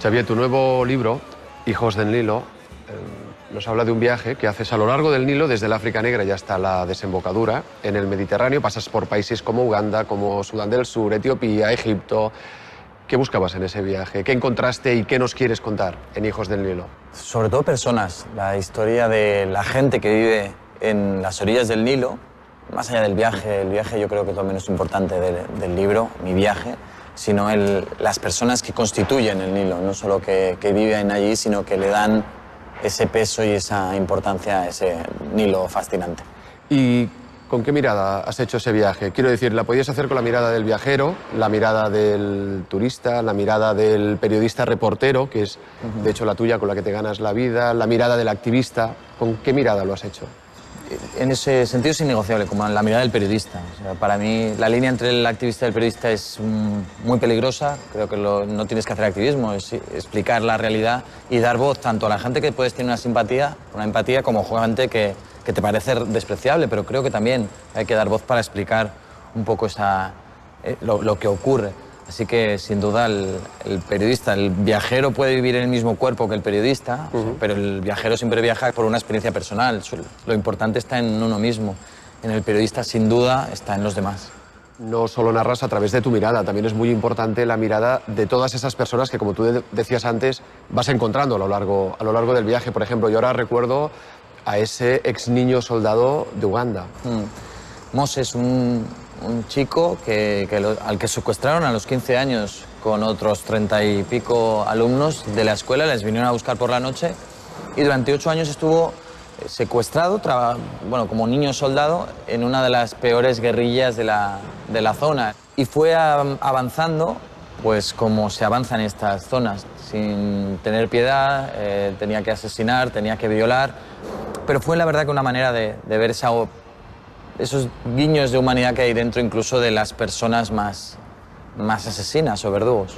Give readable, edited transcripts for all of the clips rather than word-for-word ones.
Xavier, tu nuevo libro, Hijos del Nilo, nos habla de un viaje que haces a lo largo del Nilo, desde el África Negra y hasta la desembocadura en el Mediterráneo. Pasas por países como Uganda, como Sudán del Sur, Etiopía, Egipto. ¿Qué buscabas en ese viaje? ¿Qué encontraste y qué nos quieres contar en Hijos del Nilo? Sobre todo personas, la historia de la gente que vive en las orillas del Nilo, más allá del viaje. El viaje yo creo que es lo menos importante del libro, mi viaje, sino las personas que constituyen el Nilo, no solo que viven allí, sino que le dan ese peso y esa importancia a ese Nilo fascinante. ¿Y con qué mirada has hecho ese viaje? Quiero decir, ¿la podías hacer con la mirada del viajero, la mirada del turista, la mirada del periodista reportero, que es de hecho la tuya con la que te ganas la vida, la mirada del activista? ¿Con qué mirada lo has hecho? En ese sentido es innegociable, como la mirada del periodista. O sea, para mí la línea entre el activista y el periodista es muy peligrosa. Creo que no tienes que hacer activismo, es explicar la realidad y dar voz tanto a la gente que puedes tener una empatía, como a gente que te parece despreciable, pero creo que también hay que dar voz para explicar un poco lo que ocurre. Así que, sin duda, el periodista, el viajero puede vivir en el mismo cuerpo que el periodista, pero el viajero siempre viaja por una experiencia personal. Lo importante está en uno mismo. En el periodista, sin duda, está en los demás. No solo narras a través de tu mirada, también es muy importante la mirada de todas esas personas que, como tú decías antes, vas encontrando a lo largo del viaje. Por ejemplo, yo ahora recuerdo a ese ex niño soldado de Uganda. Moses, un chico al que secuestraron a los 15 años con otros 30 y pico alumnos de la escuela, les vinieron a buscar por la noche y durante 8 años estuvo secuestrado, como niño soldado, en una de las peores guerrillas de la zona. Y fue avanzando, pues como se avanza en estas zonas, sin tener piedad, tenía que asesinar, tenía que violar, pero fue la verdad que una manera de ver esos guiños de humanidad que hay dentro incluso de las personas más asesinas o verdugos.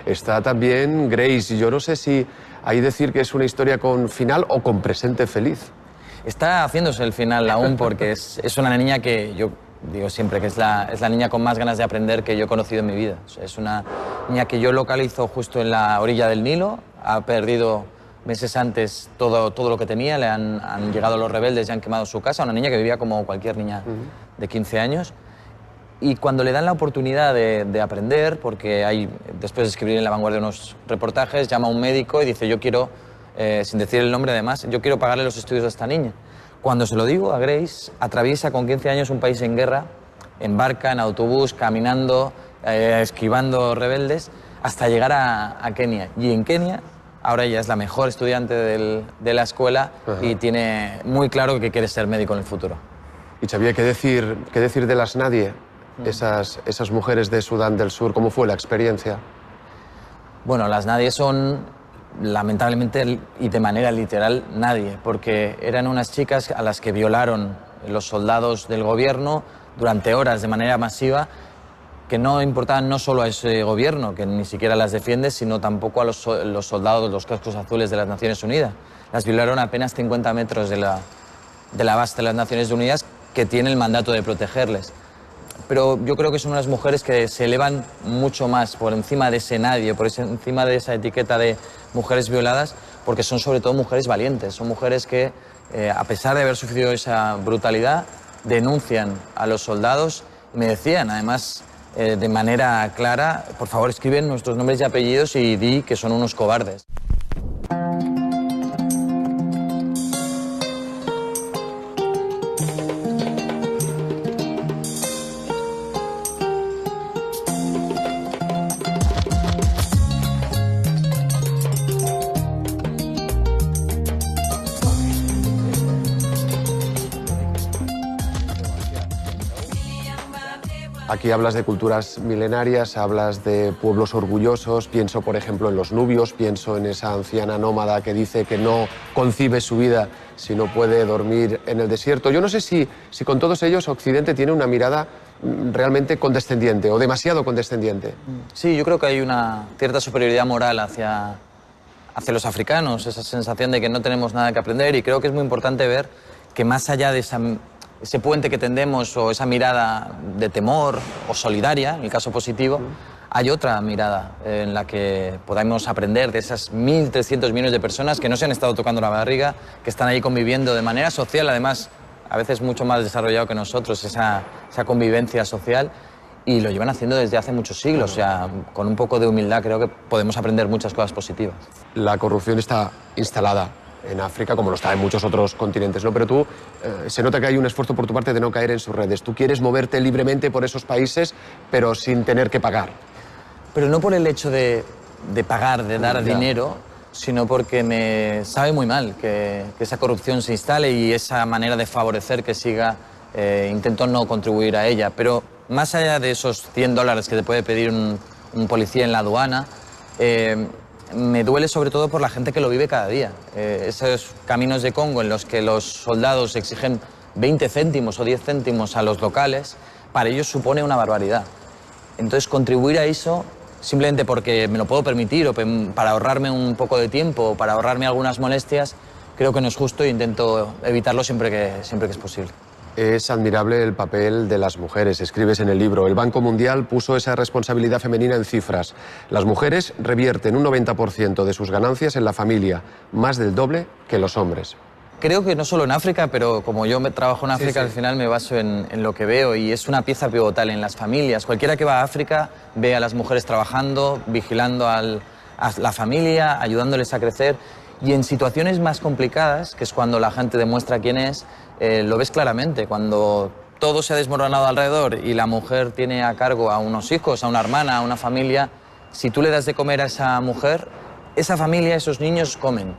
Está también Grace, y yo no sé si hay decir que es una historia con final o con presente feliz. Está haciéndose el final aún porque es una niña que yo digo siempre que es la niña con más ganas de aprender que yo he conocido en mi vida. O sea, es una niña que yo localizo justo en la orilla del Nilo, ha perdido meses antes todo lo que tenía, le han llegado los rebeldes y han quemado su casa, una niña que vivía como cualquier niña de 15 años. Y cuando le dan la oportunidad de aprender, porque después de escribir en La Vanguardia unos reportajes, llama a un médico y dice, yo quiero, sin decir el nombre además, yo quiero pagarle los estudios a esta niña. Cuando se lo digo a Grace, atraviesa con 15 años un país en guerra, en barca, en autobús, caminando, esquivando rebeldes, hasta llegar a Kenia. Y en Kenia, ahora ella es la mejor estudiante de la escuela y tiene muy claro que quiere ser médico en el futuro. Y Xavier, ¿qué decir de las nadie? Esas mujeres de Sudán del Sur, ¿cómo fue la experiencia? Bueno, las nadie son, lamentablemente y de manera literal, nadie, porque eran unas chicas a las que violaron los soldados del gobierno durante horas de manera masiva, que no importaban no solo a ese gobierno, que ni siquiera las defiende, sino tampoco a los soldados, los cascos azules de las Naciones Unidas. Las violaron a apenas 50 metros de la base de las Naciones Unidas, que tiene el mandato de protegerles. Pero yo creo que son unas mujeres que se elevan mucho más por encima de ese nadie, encima de esa etiqueta de mujeres violadas, porque son sobre todo mujeres valientes, son mujeres que, a pesar de haber sufrido esa brutalidad, denuncian a los soldados y me decían, además, de manera clara, por favor escriben nuestros nombres y apellidos y di que son unos cobardes. Aquí hablas de culturas milenarias, hablas de pueblos orgullosos, pienso por ejemplo en los nubios, pienso en esa anciana nómada que dice que no concibe su vida si no puede dormir en el desierto. Yo no sé si con todos ellos Occidente tiene una mirada realmente condescendiente o demasiado condescendiente. Sí, yo creo que hay una cierta superioridad moral hacia los africanos, esa sensación de que no tenemos nada que aprender, y creo que es muy importante ver que más allá de ese puente que tendemos o esa mirada de temor o solidaria, en el caso positivo, hay otra mirada en la que podamos aprender de esas 1.300 millones de personas que no se han estado tocando la barriga, que están ahí conviviendo de manera social, además, a veces mucho más desarrollado que nosotros, esa convivencia social, y lo llevan haciendo desde hace muchos siglos. O sea, con un poco de humildad creo que podemos aprender muchas cosas positivas. La corrupción está instalada en África, como lo está en muchos otros continentes, ¿no? Pero tú, se nota que hay un esfuerzo por tu parte de no caer en sus redes. Tú quieres moverte libremente por esos países, pero sin tener que pagar. Pero no por el hecho de pagar, de dar dinero, sino porque me sabe muy mal que esa corrupción se instale y esa manera de favorecer que siga, intento no contribuir a ella. Pero más allá de esos $100 que te puede pedir un policía en la aduana, me duele sobre todo por la gente que lo vive cada día. Esos caminos de Congo en los que los soldados exigen 20 céntimos o 10 céntimos a los locales, para ellos supone una barbaridad. Entonces, contribuir a eso, simplemente porque me lo puedo permitir o para ahorrarme un poco de tiempo o para ahorrarme algunas molestias, creo que no es justo e intento evitarlo siempre que es posible. Es admirable el papel de las mujeres. Escribes en el libro, el Banco Mundial puso esa responsabilidad femenina en cifras. Las mujeres revierten un 90% de sus ganancias en la familia, más del doble que los hombres. Creo que no solo en África, pero como yo trabajo en África, al final me baso en lo que veo y es una pieza pivotal en las familias. Cualquiera que va a África ve a las mujeres trabajando, vigilando a la familia, ayudándoles a crecer, y en situaciones más complicadas, que es cuando la gente demuestra quién es, lo ves claramente. Cuando todo se ha desmoronado alrededor y la mujer tiene a cargo a unos hijos, a una hermana, a una familia, si tú le das de comer a esa mujer, esa familia, esos niños comen.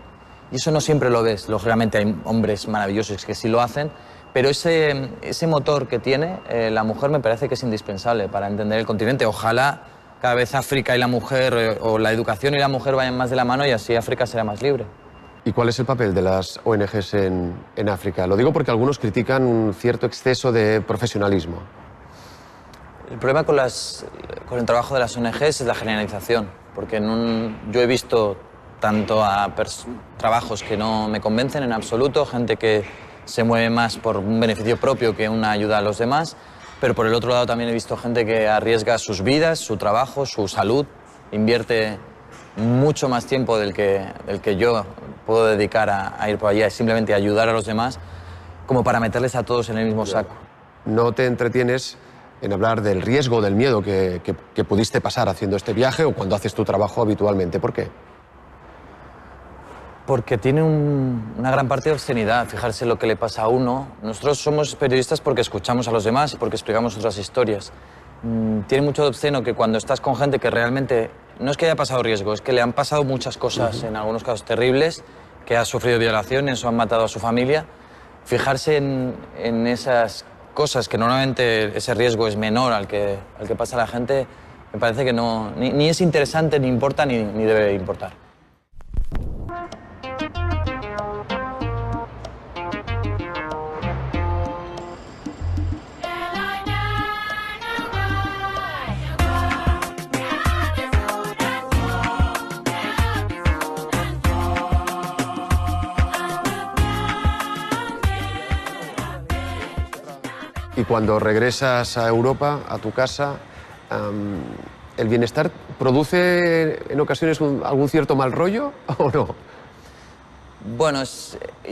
Y eso no siempre lo ves. Lógicamente hay hombres maravillosos que sí lo hacen, pero ese motor que tiene la mujer me parece que es indispensable para entender el continente. Ojalá cada vez África y la mujer, o la educación y la mujer vayan más de la mano y así África será más libre. ¿Y cuál es el papel de las ONGs en África? Lo digo porque algunos critican un cierto exceso de profesionalismo. El problema con el trabajo de las ONGs es la generalización, porque yo he visto tanto a trabajos que no me convencen en absoluto, gente que se mueve más por un beneficio propio que una ayuda a los demás, pero por el otro lado también he visto gente que arriesga sus vidas, su trabajo, su salud, invierte mucho más tiempo del que yo puedo dedicar a ir por allá, es simplemente ayudar a los demás, como para meterles a todos en el mismo saco. ¿No te entretienes en hablar del riesgo, del miedo que pudiste pasar haciendo este viaje o cuando haces tu trabajo habitualmente? ¿Por qué? Porque tiene una gran parte de obscenidad, fijarse lo que le pasa a uno. Nosotros somos periodistas porque escuchamos a los demás y porque explicamos otras historias. Tiene mucho de obsceno que cuando estás con gente que realmente no es que haya pasado riesgo, es que le han pasado muchas cosas, en algunos casos terribles, que ha sufrido violaciones o han matado a su familia, fijarse en esas cosas que normalmente ese riesgo es menor al que pasa a la gente, me parece que ni es interesante, ni importa, ni debe importar. Y cuando regresas a Europa, a tu casa, ¿el bienestar produce en ocasiones algún cierto mal rollo o no? Bueno,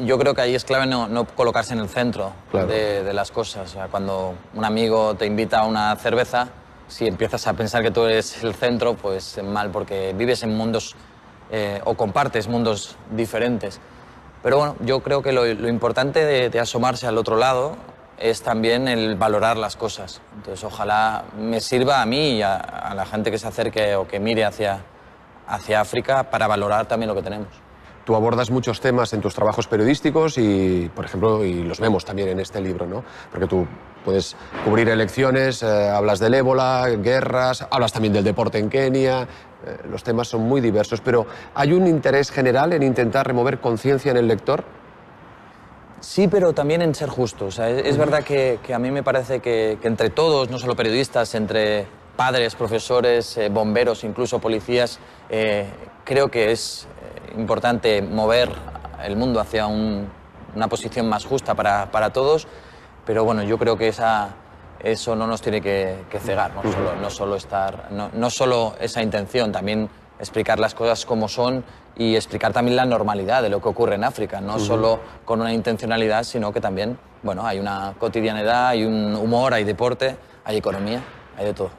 yo creo que ahí es clave no colocarse en el centro de las cosas. O sea, cuando un amigo te invita a una cerveza, si empiezas a pensar que tú eres el centro, pues mal, porque vives en mundos o compartes mundos diferentes. Pero bueno, yo creo que lo importante de asomarse al otro lado es también el valorar las cosas. Entonces, ojalá me sirva a mí y a la gente que se acerque o que mire hacia África para valorar también lo que tenemos. Tú abordas muchos temas en tus trabajos periodísticos y, por ejemplo, y los vemos también en este libro, ¿no? Porque tú puedes cubrir elecciones, hablas del ébola, guerras, hablas también del deporte en Kenia. Los temas son muy diversos, pero ¿hay un interés general en intentar remover conciencia en el lector? Sí, pero también en ser justo. O sea, es verdad que a mí me parece que entre todos, no solo periodistas, entre padres, profesores, bomberos, incluso policías, creo que es importante mover el mundo hacia una posición más justa para todos, pero bueno, yo creo que esa eso no nos tiene que cegar, no solo esa intención, también explicar las cosas como son y explicar también la normalidad de lo que ocurre en África, no solo con una intencionalidad, sino que también, bueno, hay una cotidianidad, hay un humor, hay deporte, hay economía, hay de todo.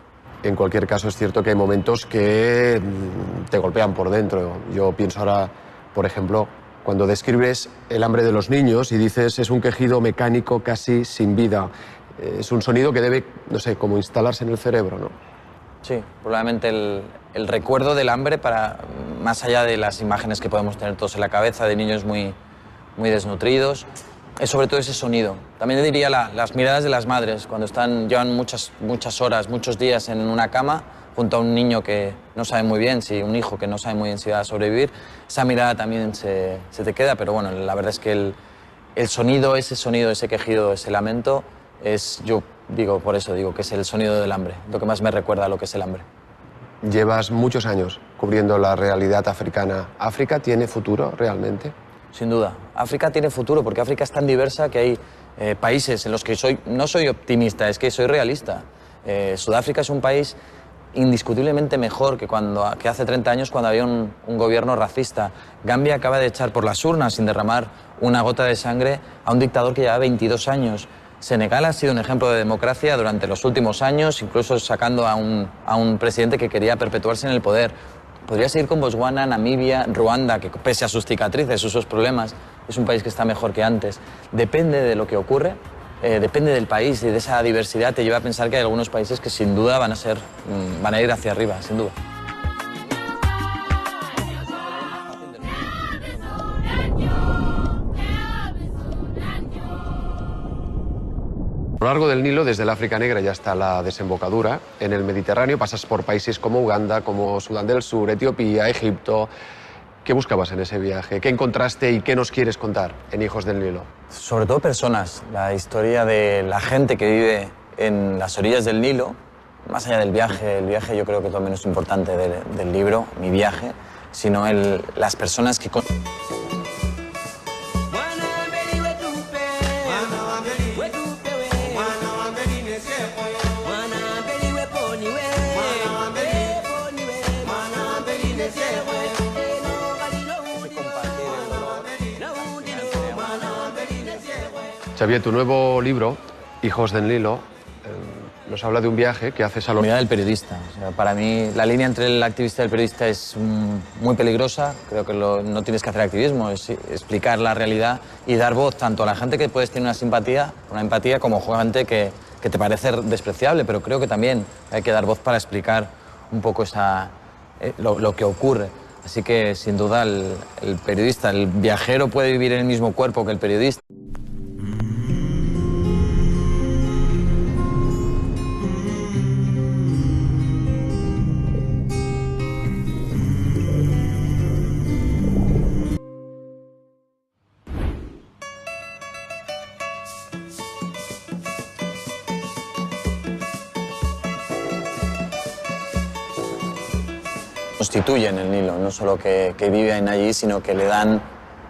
En cualquier caso, es cierto que hay momentos que te golpean por dentro. Yo pienso ahora, por ejemplo, cuando describes el hambre de los niños y dices es un quejido mecánico casi sin vida. Es un sonido que debe, no sé, como instalarse en el cerebro, ¿no? Sí, probablemente el recuerdo del hambre, más allá de las imágenes que podemos tener todos en la cabeza de niños muy desnutridos, es sobre todo ese sonido. También diría las miradas de las madres cuando llevan muchas horas, muchos días en una cama junto a un niño que no sabe muy bien, un hijo que no sabe muy bien si va a sobrevivir. Esa mirada también se te queda, pero bueno, la verdad es que el sonido, ese quejido, ese lamento, por eso digo que es el sonido del hambre, lo que más me recuerda a lo que es el hambre. Llevas muchos años cubriendo la realidad africana. ¿África tiene futuro realmente? Sin duda. África tiene futuro porque África es tan diversa que hay países en los que no soy optimista, es que soy realista. Sudáfrica es un país indiscutiblemente mejor que hace 30 años cuando había un gobierno racista. Gambia acaba de echar por las urnas sin derramar una gota de sangre a un dictador que lleva 22 años. Senegal ha sido un ejemplo de democracia durante los últimos años, incluso sacando a un presidente que quería perpetuarse en el poder. Podría seguir con Botswana, Namibia, Ruanda, que pese a sus cicatrices, sus problemas, es un país que está mejor que antes. Depende de lo que ocurre, depende del país y de esa diversidad te lleva a pensar que hay algunos países que sin duda van a ir hacia arriba, sin duda. A lo largo del Nilo, desde el África Negra ya hasta la desembocadura, en el Mediterráneo pasas por países como Uganda, como Sudán del Sur, Etiopía, Egipto. ¿Qué buscabas en ese viaje? ¿Qué encontraste y qué nos quieres contar en Hijos del Nilo? Sobre todo personas, la historia de la gente que vive en las orillas del Nilo, más allá del viaje. El viaje yo creo que es lo menos importante del libro, mi viaje, sino las personas que... Xavier, tu nuevo libro, Hijos del Nilo, nos habla de un viaje que haces a La mirada del periodista. O sea, para mí, la línea entre el activista y el periodista es muy peligrosa. Creo que no tienes que hacer activismo, es explicar la realidad y dar voz tanto a la gente que puedes tener una empatía, como gente que te parece despreciable, pero creo que también hay que dar voz para explicar un poco lo que ocurre. Así que, sin duda, el periodista, el viajero puede vivir en el mismo cuerpo que el periodista. Constituyen el Nilo, no solo que viven allí, sino que le dan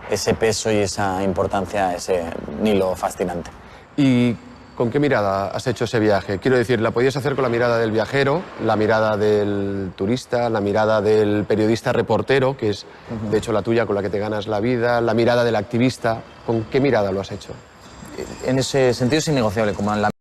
ese peso y esa importancia a ese Nilo fascinante. ¿Y con qué mirada has hecho ese viaje? Quiero decir, ¿la podías hacer con la mirada del viajero, la mirada del turista, la mirada del periodista reportero, que es de hecho la tuya con la que te ganas la vida, la mirada del activista? ¿Con qué mirada lo has hecho? En ese sentido es innegociable, como en la